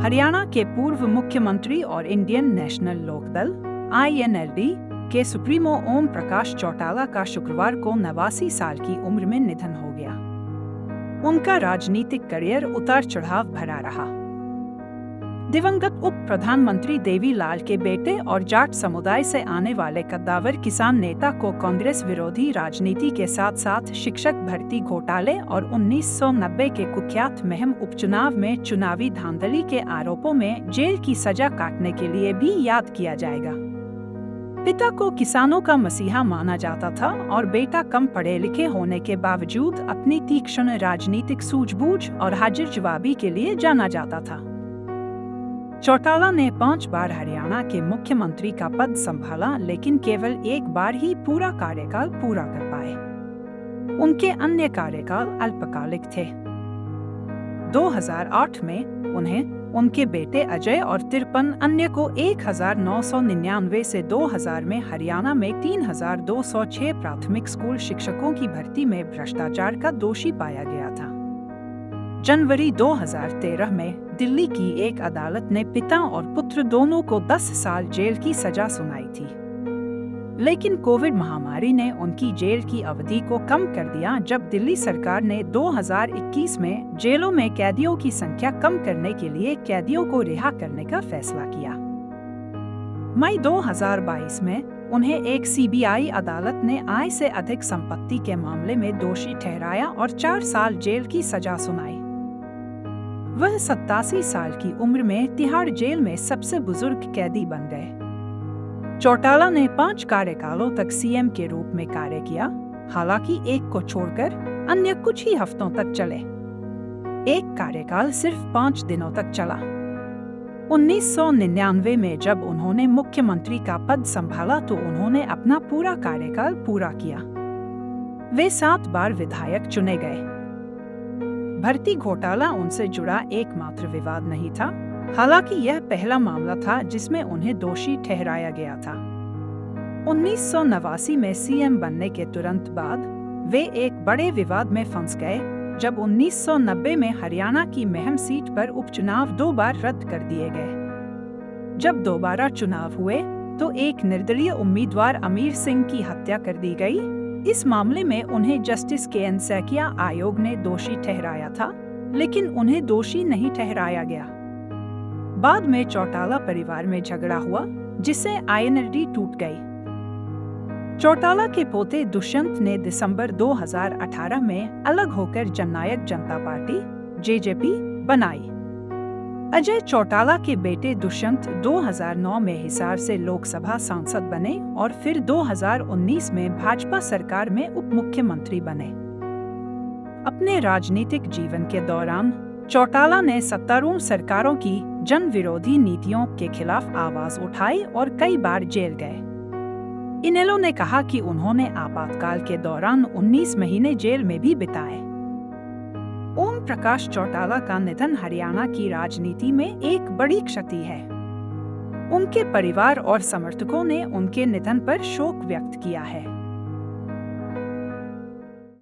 हरियाणा के पूर्व मुख्यमंत्री और इंडियन नेशनल लोकदल (INLD) के सुप्रीमो ओम प्रकाश चौटाला का शुक्रवार को 89 साल की उम्र में निधन हो गया। उनका राजनीतिक करियर उतार चढ़ाव भरा रहा। दिवंगत उप प्रधानमंत्री देवीलाल के बेटे और जाट समुदाय से आने वाले कद्दावर किसान नेता को कांग्रेस विरोधी राजनीति के साथ साथ शिक्षक भर्ती घोटाले और 1990 के कुख्यात महम उपचुनाव में चुनावी धांधली के आरोपों में जेल की सजा काटने के लिए भी याद किया जाएगा। पिता को किसानों का मसीहा माना जाता था और बेटा कम पढ़े लिखे होने के बावजूद अपनी तीक्ष्ण राजनीतिक सूझबूझ और हाजिर जवाबी के लिए जाना जाता था। चौटाला ने 5 बार हरियाणा के मुख्यमंत्री का पद संभाला, लेकिन केवल एक बार ही पूरा कार्यकाल पूरा कर पाए। उनके अन्य कार्यकाल अल्पकालिक थे। 2008 में उन्हें उनके बेटे अजय और 53 अन्य को 1999 से 2000 में हरियाणा में 3206 प्राथमिक स्कूल शिक्षकों की भर्ती में भ्रष्टाचार का दोषी पाया गया था। जनवरी 2013 में दिल्ली की एक अदालत ने पिता और पुत्र दोनों को 10 साल जेल की सजा सुनाई थी, लेकिन कोविड महामारी ने उनकी जेल की अवधि को कम कर दिया जब दिल्ली सरकार ने 2021 में जेलों में कैदियों की संख्या कम करने के लिए कैदियों को रिहा करने का फैसला किया। मई 2022 में उन्हें एक CBI अदालत ने आय से अधिक संपत्ति के मामले में दोषी ठहराया और 4 साल जेल की सजा सुनाई। वह 87 साल की उम्र में तिहाड़ जेल में सबसे बुजुर्ग कैदी बन गए। चौटाला ने 5 कार्यकालों तक CM के रूप में कार्य किया, हालांकि एक को छोड़कर अन्य कुछ ही हफ्तों तक चले। एक कार्यकाल सिर्फ 5 दिनों तक चला। 1999 में जब उन्होंने मुख्यमंत्री का पद संभाला तो उन्होंने अपना पूरा कार्यकाल पूरा किया। वे 7 बार विधायक चुने गए। भर्ती घोटाला उनसे जुड़ा एकमात्र विवाद नहीं था, हालांकि यह पहला मामला था जिसमें उन्हें दोषी ठहराया गया था। 1989 में CM बनने के तुरंत बाद वे एक बड़े विवाद में फंस गए जब 1990 में हरियाणा की महम सीट पर उपचुनाव 2 बार रद्द कर दिए गए। जब दोबारा चुनाव हुए तो एक निर्दलीय उम्मीदवार अमीर सिंह की हत्या कर दी गई। इस मामले में उन्हें जस्टिस KN सैकिया आयोग ने दोषी ठहराया था, लेकिन उन्हें दोषी नहीं ठहराया गया। बाद में चौटाला परिवार में झगड़ा हुआ, जिससे INLD टूट गई। चौटाला के पोते दुष्यंत ने दिसंबर 2018 में अलग होकर जननायक जनता पार्टी (JJP) बनाई। अजय चौटाला के बेटे दुष्यंत 2009 में हिसार से लोकसभा सांसद बने और फिर 2019 में भाजपा सरकार में उप मुख्यमंत्री बने। अपने राजनीतिक जीवन के दौरान चौटाला ने सत्तारूढ़ सरकारों की जन विरोधी नीतियों के खिलाफ आवाज उठाई और कई बार जेल गए। इनेलो ने कहा कि उन्होंने आपातकाल के दौरान 19 महीने जेल में भी बिताए। ओम प्रकाश चौटाला का निधन हरियाणा की राजनीति में एक बड़ी क्षति है। उनके परिवार और समर्थकों ने उनके निधन पर शोक व्यक्त किया है।